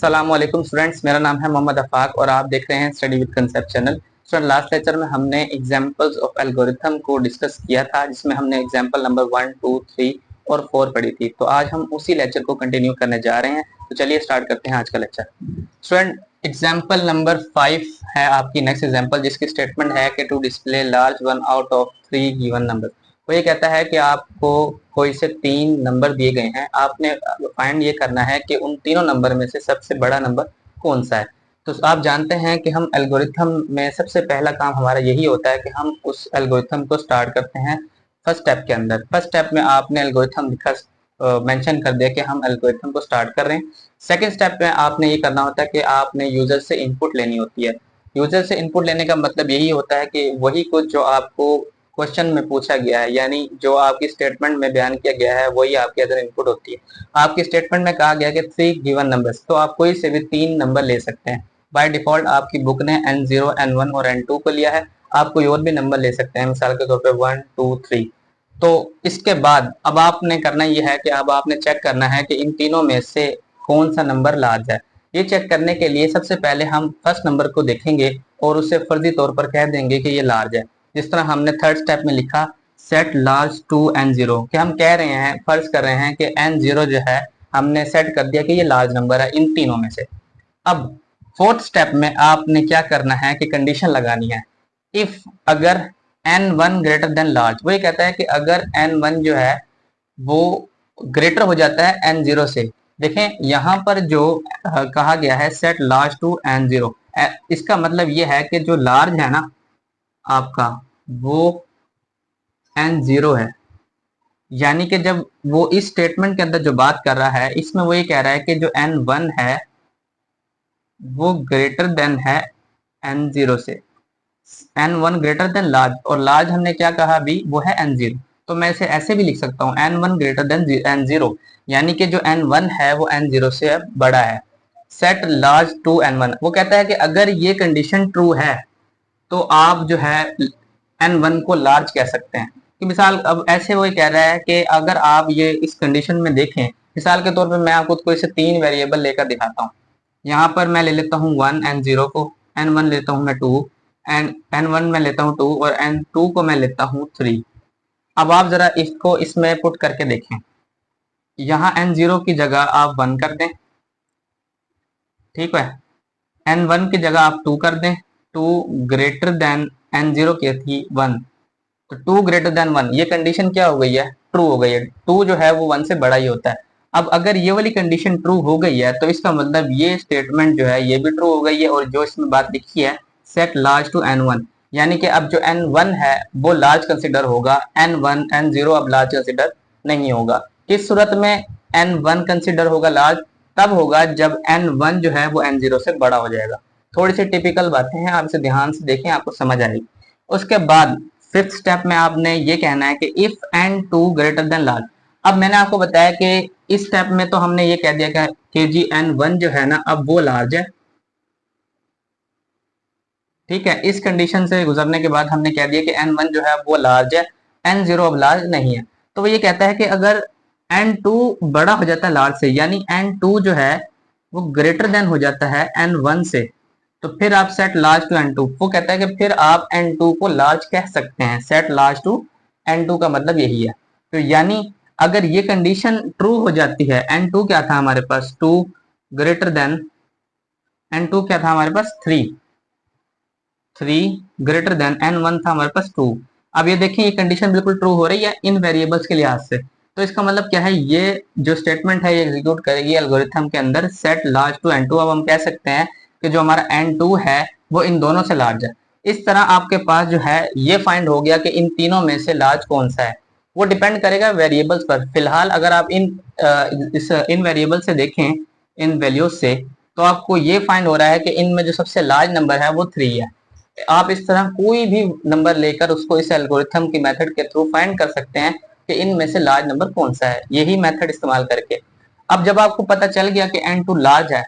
अस्सलामुअलैकुम स्टूडेंट्स, मेरा नाम है मोहम्मद अफाक और आप देख रहे हैं study with concept channel. Student, last lecture में हमने एग्जांपल्स ऑफ एल्गोरिथम को डिस्कस किया था, जिसमें हमने एग्जांपल नंबर 1, 2, 3 और 4 पढ़ी थी। तो आज हम उसी लेक्चर को कंटिन्यू करने जा रहे हैं। तो चलिए स्टार्ट करते हैं आज का लेक्चर। स्टूडेंट, एग्जाम्पल नंबर 5 है आपकी नेक्स्ट एग्जाम्पल, जिसकी स्टेटमेंट है कि to display large one out of 3 given number. वो ये कहता है कि आपको कोई से 3 नंबर दिए गए हैं, आपने फाइंड ये करना है कि उन तीनों नंबर में से सबसे बड़ा नंबर कौन सा है। तो आप जानते हैं कि हम एल्गोरिथम में सबसे पहला काम हमारा यही होता है कि हम उस एल्गोरिथम को स्टार्ट करते हैं फर्स्ट स्टेप के अंदर। फर्स्ट स्टेप में आपने एल्गोरिथम लिखा, मेंशन कर दिया कि हम एल्गोरिथम को स्टार्ट कर रहे हैं। सेकंड स्टेप में आपने ये करना होता है कि आपने यूजर से इनपुट लेनी होती है। यूजर से इनपुट लेने का मतलब यही होता है कि वही कुछ जो आपको क्वेश्चन में पूछा गया है, यानी जो आपकी स्टेटमेंट में बयान किया गया है, वही आपके अंदर इनपुट होती है। आपकी स्टेटमेंट में कहा गया कि 3 गिवन नंबर्स, तो आप कोई से भी 3 नंबर ले सकते हैं। बाय डिफॉल्ट आपकी बुक ने n0, n1 और n2 को लिया है। आप कोई और भी नंबर ले सकते हैं, मिसाल के तौर पे 1, 2, 3। तो इसके बाद अब आपने करना यह है कि अब आपने चेक करना है कि इन तीनों में से कौन सा नंबर लार्ज है। ये चेक करने के लिए सबसे पहले हम फर्स्ट नंबर को देखेंगे और उसे फर्जी तौर पर कह देंगे कि ये लार्ज है। जिस तरह हमने थर्ड स्टेप में लिखा सेट लार्ज टू n0, कि हम कह रहे हैं, फर्ज कर रहे हैं कि n0 जो है हमने सेट कर दिया कि ये लार्ज नंबर है इन तीनों में से। अब फोर्थ स्टेप में आपने क्या करना है कि कंडीशन लगानी है। इफ अगर n1 ग्रेटर देन लार्ज, वो ये कहता है कि अगर n1 जो है वो ग्रेटर हो जाता है n0 से। देखें यहाँ पर जो कहा गया है सेट लार्ज टू n0, इसका मतलब ये है कि जो लार्ज है ना आपका, वो n0 है। यानी कि जब वो इस स्टेटमेंट के अंदर जो बात कर रहा है, इसमें वो ये कह रहा है कि जो n1 है वो ग्रेटर देन है n0 से। n1 ग्रेटर देन लार्ज, और लार्ज हमने क्या कहा अभी, वो है n0। तो मैं इसे ऐसे भी लिख सकता हूँ n1 ग्रेटर देन n0, यानी कि जो n1 है वो n0 से बड़ा है। सेट लार्ज टू n1, वो कहता है कि अगर ये कंडीशन ट्रू है तो आप जो है n1 को लार्ज कह सकते हैं। कि मिसाल अब ऐसे वो कह रहा है कि अगर आप ये इस कंडीशन में देखें, मिसाल के तौर पे मैं आपको कोई से 3 वेरिएबल लेकर दिखाता हूँ। यहाँ पर मैं ले लेता हूँ 1 n0 को, n1 लेता हूँ मैं 2, n1 में लेता हूँ 2 और n2 को मैं लेता हूँ 3। अब आप जरा इसको इसमें पुट करके देखें। यहाँ n0 की जगह आप 1 कर दें, ठीक है। n1 की जगह आप 2 कर दें, 2 ग्रेटर देन n0 की थी 1, तो 2 ग्रेटर देन 1, ये कंडीशन क्या हो गई है, ट्रू हो गई है। 2 जो है वो 1 से बड़ा ही होता है। अब अगर ये वाली कंडीशन ट्रू हो गई है तो इसका मतलब ये स्टेटमेंट जो है ये भी ट्रू हो गई है, और जो इसमें बात लिखी है सेट लार्ज टू n1, यानी कि अब जो n1 है वो लार्ज कंसिडर होगा, n1 n0 अब लार्ज कंसिडर नहीं होगा। किस सूरत में n1 कंसिडर होगा लार्ज, तब होगा जब n1 जो है वो n0 से बड़ा हो जाएगा। थोड़ी सी टिपिकल बातें हैं, आप इसे ध्यान से देखें, आपको समझ आएगी। उसके बाद फिफ्थ स्टेप में आपने ये कहना है कि if n2 greater than large. अब मैंने आपको बताया कि इस स्टेप में तो हमने ये कह दिया कि जी n1 जो है ना अब वो लार्ज है, ठीक है। इस कंडीशन से गुजरने के बाद हमने कह दिया कि n1 जो है वो लार्ज है, n0 अब लार्ज नहीं है। तो वो ये कहता है कि अगर n2 बड़ा हो जाता है लार्ज से, यानी n2 जो है वो ग्रेटर देन हो जाता है n1 से, तो फिर आप सेट लार्ज टू n2, वो कहता है कि फिर आप n2 को लार्ज कह सकते हैं। सेट लार्ज टू n2 का मतलब यही है। तो यानी अगर ये कंडीशन ट्रू हो जाती है, n2 क्या था हमारे पास, 2 ग्रेटर देन, n2 क्या था हमारे पास 3, 3 ग्रेटर देन n1 था हमारे पास 2। अब ये देखिए ये कंडीशन बिल्कुल ट्रू हो रही है इन वेरिएबल्स के लिहाज से। तो इसका मतलब क्या है, ये जो स्टेटमेंट है ये एग्जीक्यूट करेगी एल्गोरिथम के अंदर सेट लार्ज टू n2। अब हम कह सकते हैं कि जो हमारा n2 है वो इन दोनों से लार्ज है। इस तरह आपके पास जो है ये फाइंड हो गया कि इन तीनों में से लार्ज कौन सा है। वो डिपेंड करेगा वेरिएबल्स पर। फिलहाल अगर आप इन वेरिएबल से देखें, इन वैल्यूज से, तो आपको ये फाइंड हो रहा है कि इनमें जो सबसे लार्ज नंबर है वो 3 है। आप इस तरह कोई भी नंबर लेकर उसको इस एल्गोरिथम की मेथड के थ्रू फाइंड कर सकते हैं कि इनमें से लार्ज नंबर कौन सा है, यही मेथड इस्तेमाल करके। अब जब आपको पता चल गया कि n2 लार्ज है,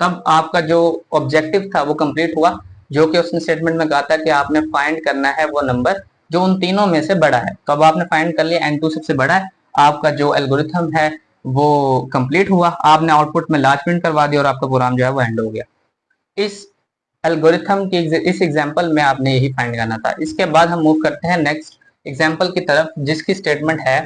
तब आपका जो ऑब्जेक्टिव था वो कंप्लीट हुआ, जो कि उसने स्टेटमेंट में कहा था कि आपने फाइंड करना है वो नंबर जो उन तीनों में से बड़ा है। तो अब आपने फाइंड कर लिया n2 सबसे बड़ा है, आपका जो एल्गोरिथम है वो कंप्लीट हुआ, आपने आउटपुट में लार्ज प्रिंट करवा दिया और आपका प्रोग्राम जो है वो एंड हो गया। इस एल्गोरिथम की इस एग्जांपल में आपने यही फाइंड करना था। इसके बाद हम मूव करते हैं नेक्स्ट एग्जांपल की तरफ, जिसकी स्टेटमेंट है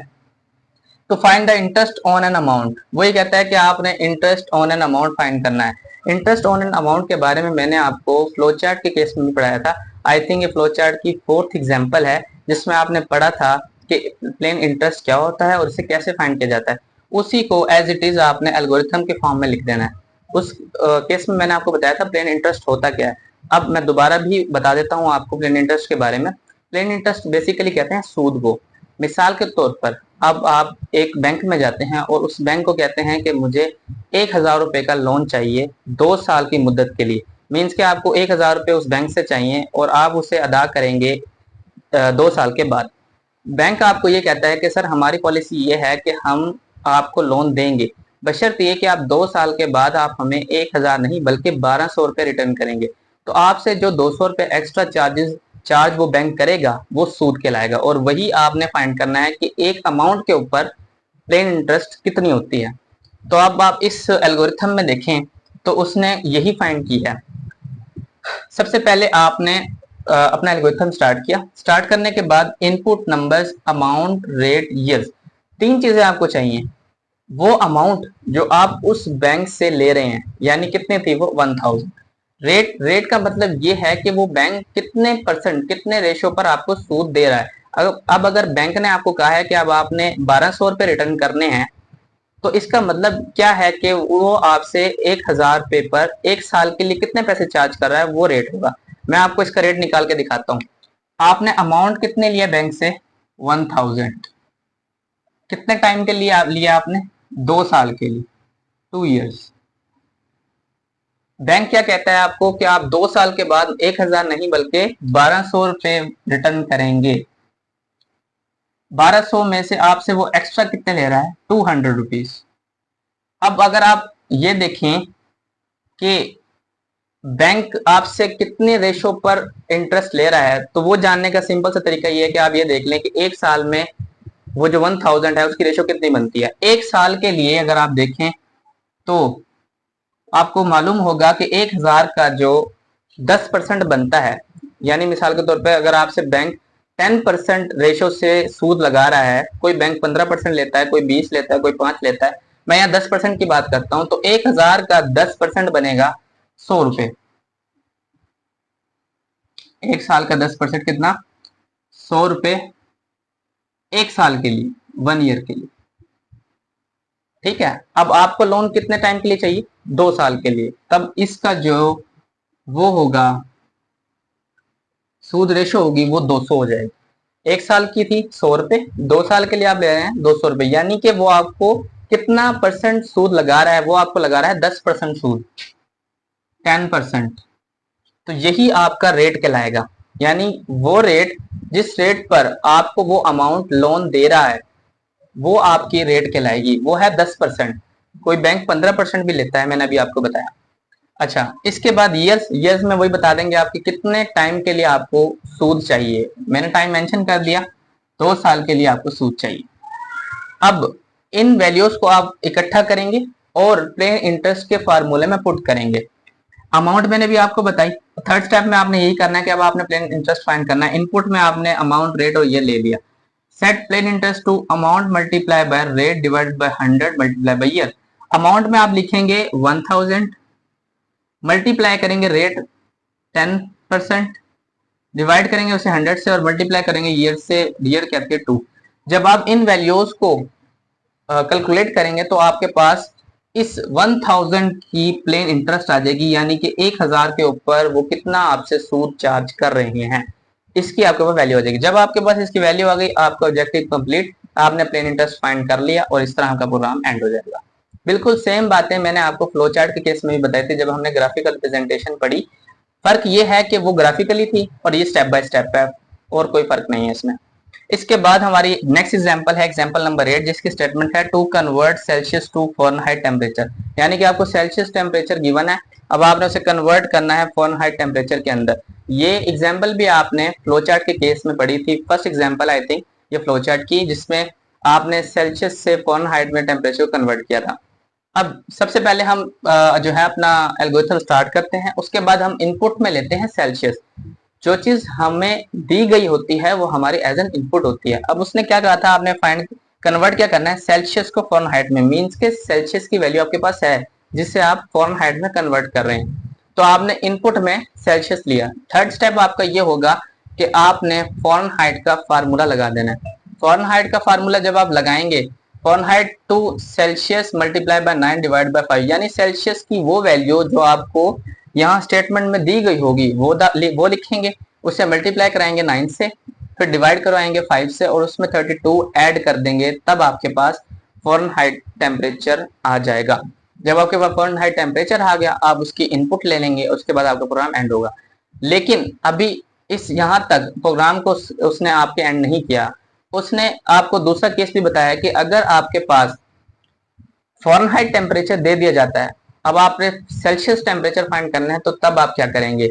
तो find the interest on an amount. वही कहता है कि आपने interest on an amount find करना है। इंटरेस्ट ऑन एन अमाउंट के बारे में मैंने आपको फ्लो चार्ट के केस में भी पढ़ाया था। आई थिंक ये फ्लो चार्ट की 4th एग्जांपल है, जिसमें आपने पढ़ा था कि प्लेन इंटरेस्ट क्या होता है और इसे कैसे फाइंड किया जाता है। उसी को एज इट इज आपने एल्गोरिथम के फॉर्म में लिख देना है। उस केस में मैंने आपको बताया था प्लेन इंटरेस्ट होता क्या है। अब मैं दोबारा भी बता देता हूँ आपको प्लेन इंटरेस्ट के बारे में। प्लेन इंटरेस्ट बेसिकली कहते हैं सूद को। मिसाल के तौर पर अब आप एक बैंक में जाते हैं और उस बैंक को कहते हैं कि मुझे 1,000 रुपए का लोन चाहिए 2 साल की मुद्दत के लिए। मीन्स कि आपको 1,000 रुपए उस बैंक से चाहिए और आप उसे अदा करेंगे 2 साल के बाद। बैंक आपको ये कहता है कि सर हमारी पॉलिसी ये है कि हम आपको लोन देंगे, बशर्ते ये कि आप 2 साल के बाद आप हमें 1,000 नहीं बल्कि 1,200 रुपए रिटर्न करेंगे। तो आपसे जो 200 रुपए एक्स्ट्रा चार्ज वो बैंक करेगा वो सूद कहलाएगा, और वही आपने फाइंड करना है कि एक अमाउंट के ऊपर प्लेन इंटरेस्ट कितनी होती है। तो अब आप इस एल्गोरिथम में देखें तो उसने यही फाइंड की है। सबसे पहले आपने अपना एल्गोरिथम स्टार्ट किया। स्टार्ट करने के बाद input numbers, amount, rate, years, 3 चीजें आपको चाहिए। वो अमाउंट जो आप उस बैंक से ले रहे हैं यानी कितने थी वो 1,000। रेट का मतलब ये है कि वो बैंक कितने परसेंट, कितने रेशो पर आपको सूद दे रहा है। अब अगर बैंक ने आपको कहा है कि अब आपने 1,200 रुपए रिटर्न करने हैं, तो इसका मतलब क्या है कि वो आपसे 1,000 रुपए पर 1 साल के लिए कितने पैसे चार्ज कर रहा है, वो रेट होगा। मैं आपको इसका रेट निकाल के दिखाता हूँ। आपने अमाउंट कितने लिया बैंक से, 1,000। कितने टाइम के लिए लिया आपने, 2 साल के लिए, 2 इयर्स। बैंक क्या कहता है आपको कि आप 2 साल के बाद 1,000 नहीं बल्कि 1,200 रुपए रिटर्न करेंगे। 1,200 में से आपसे वो एक्स्ट्रा कितने ले रहा है, 200 रुपीज। अब अगर आप ये देखें कि बैंक आपसे कितने रेशो पर इंटरेस्ट ले रहा है, तो वो जानने का सिंपल सा तरीका ये है कि आप ये देख लें कि 1 साल में वो जो 1,000 है उसकी रेशो कितनी बनती है। 1 साल के लिए अगर आप देखें तो आपको मालूम होगा कि 1,000 का जो 10% बनता है, यानी मिसाल के तौर पे अगर आपसे बैंक 10% रेशो से सूद लगा रहा है, कोई बैंक 15% लेता है, कोई 20 लेता है, कोई 5 लेता है, मैं यहाँ 10% की बात करता हूं, तो 1,000 का 10% बनेगा 100 रुपए। 1 साल का 10% कितना, 100 रुपए 1 साल के लिए, 1 ईयर के लिए। ठीक है। अब आपको लोन कितने टाइम के लिए चाहिए, 2 साल के लिए। तब इसका जो वो होगा सूद रेशो होगी वो 200 हो जाएगी। 1 साल की थी 100 रुपए, 2 साल के लिए आप ले रहे हैं 200 रुपए, यानी कि वो आपको कितना परसेंट सूद लगा रहा है, वो आपको लगा रहा है 10% सूद, 10%। तो यही आपका रेट कहलाएगा। यानी वो रेट जिस रेट पर आपको वो अमाउंट लोन दे रहा है वो आपकी रेट कहलाएगी, वो है 10%। कोई बैंक 15% भी लेता है, मैंने अभी आपको बताया। अच्छा, इसके बाद ईयर्स में वही बता देंगे आपके कितने टाइम के लिए आपको सूद चाहिए। मैंने टाइम मेंशन कर दिया, 2 साल के लिए आपको सूद चाहिए। अब इन वैल्यूज को आप इकट्ठा करेंगे और प्लेन इंटरेस्ट के फार्मूले में पुट करेंगे। अमाउंट मैंने भी आपको बताई। थर्ड स्टेप में आपने यही करना है कि अब आपने प्लेन इंटरेस्ट फाइंड करना है। इनपुट में आपने अमाउंट, रेट और ईयर ले लिया। Set plain interest to amount multiply by rate divided by 100 multiply by year. Amount में आप लिखेंगे 1,000, मल्टीप्लाई करेंगे रेट 10%, डिवाइड करेंगे उसे 100 से और मल्टीप्लाई करेंगे ईयर से, ईयर कहते हैं 2। जब आप इन वैल्यूज को कैलकुलेट करेंगे तो आपके पास इस 1,000 की प्लेन इंटरेस्ट आ जाएगी, यानी कि 1,000 के ऊपर वो कितना आपसे सूद चार्ज कर रहे हैं, इसकी आपके पास वैल्यू आ जाएगी। जब आपके पास इसकी वैल्यू आ गई, आपका ऑब्जेक्टिव कंप्लीट, आपने प्लेन इंटरेस्ट फाइंड कर लिया और इस तरह आपका प्रोग्राम एंड हो जाएगा। बिल्कुल सेम बातें मैंने आपको फ्लो चार्ट के केस में भी बताई थी जब हमने ग्राफिकल प्रेजेंटेशन पढ़ी। फर्क ये है कि वो ग्राफिकली थी और ये स्टेप बाय स्टेप है, और कोई फर्क नहीं है इसमें। इसके बाद हमारी नेक्स्ट एग्जांपल है एग्जांपल नंबर 8, जिसकी स्टेटमेंट है to convert Celsius to Fahrenheit temperature. यानी कि आपको सेल्सियस टेम्परेचर गिवन है, अब आपने उसे कन्वर्ट करना है फ़ारेनहाइट टेम्परेचर के अंदर। ये एग्जांपल भी आपने फ्लो चार्ट के केस में पढ़ी थी, फर्स्ट एग्जांपल आई थिंक ये फ्लो चार्ट की, जिसमें आपने सेल्सियस से फ़ारेनहाइट में टेम्परेचर को कन्वर्ट किया था। अब सबसे पहले हम जो है अपना एल्गोरिथम स्टार्ट करते हैं, उसके बाद हम इनपुट में लेते हैं सेल्सियस। जो चीज हमें दी गई होती है वो हमारी एज एन इनपुट होती है। अब उसने क्या कहा था, आपने फाइंड कन्वर्ट क्या करना है सेल्सियस को फ़ारेनहाइट में, मींस के सेल्सियस की वैल्यू आपके पास है जिससे आप फ़ारेनहाइट में कन्वर्ट कर रहे हैं। तो आपने इनपुट में सेल्सियस लिया। थर्ड स्टेप आपका ये होगा कि आपने फ़ारेनहाइट का फार्मूला लगा देना है। फ़ारेनहाइट का फार्मूला जब आप लगाएंगे, Fahrenheit to Celsius multiply by 9 divide by 5, यानी सेल्सियस की वो वैल्यू जो आपको यहाँ स्टेटमेंट में दी गई होगी वो लिखेंगे, उसे मल्टीप्लाई कराएंगे 9 से, फिर डिवाइड करवाएंगे 5 से और उसमें 32 ऐड कर देंगे, तब आपके पास फ़ारेनहाइट टेम्परेचर आ जाएगा। जब आपके पास फ़ारेनहाइट टेम्परेचर आ गया, आप उसकी इनपुट ले लेंगे, उसके बाद आपका प्रोग्राम एंड होगा। लेकिन अभी इस यहाँ तक प्रोग्राम को उसने आपके एंड नहीं किया। उसने आपको दूसरा केस भी बताया कि अगर आपके पास फ़ारेनहाइट टेम्परेचर दे दिया जाता है, अब आपने सेल्सियस टेम्परेचर फाइंड करना है, तो तब आप क्या करेंगे,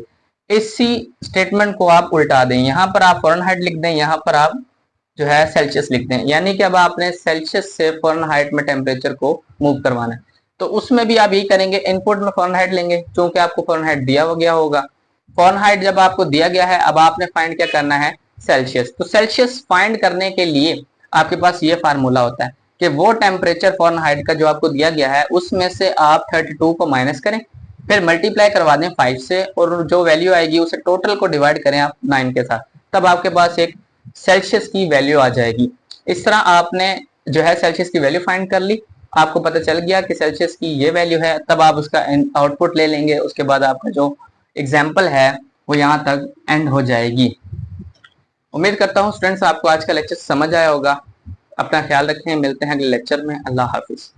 इसी स्टेटमेंट को आप उल्टा दें, यहाँ पर आप फ़ारेनहाइट लिख दें, यहाँ पर आप जो है सेल्सियस लिख दें, यानी कि अब आपने सेल्सियस से फ़ारेनहाइट में टेम्परेचर को मूव करवाना है। तो उसमें भी आप यही करेंगे, इनपुट में फ़ारेनहाइट लेंगे क्योंकि आपको फ़ारेनहाइट दिया गया होगा। फ़ारेनहाइट जब आपको दिया गया है, अब आपने फाइंड क्या करना है, सेल्सियस। तो सेल्सियस फाइंड करने के लिए आपके पास ये फार्मूला होता है कि वो टेम्परेचर फ़ारेनहाइट का जो आपको दिया गया है उसमें से आप 32 को माइनस करें, फिर मल्टीप्लाई करवा दें 5 से, और जो वैल्यू आएगी उसे टोटल को डिवाइड करें आप 9 के साथ, तब आपके पास एक सेल्सियस की वैल्यू आ जाएगी। इस तरह आपने जो है सेल्सियस की वैल्यू फाइंड कर ली, आपको पता चल गया कि सेल्सियस की ये वैल्यू है, तब आप उसका आउटपुट ले लेंगे। उसके बाद आपका जो एग्जाम्पल है वो यहाँ तक एंड हो जाएगी। उम्मीद करता हूँ स्टूडेंट्स आपको आज का लेक्चर समझ आया होगा। अपना ख्याल रखें, मिलते हैं अगले लेक्चर में। अल्लाह हाफिज।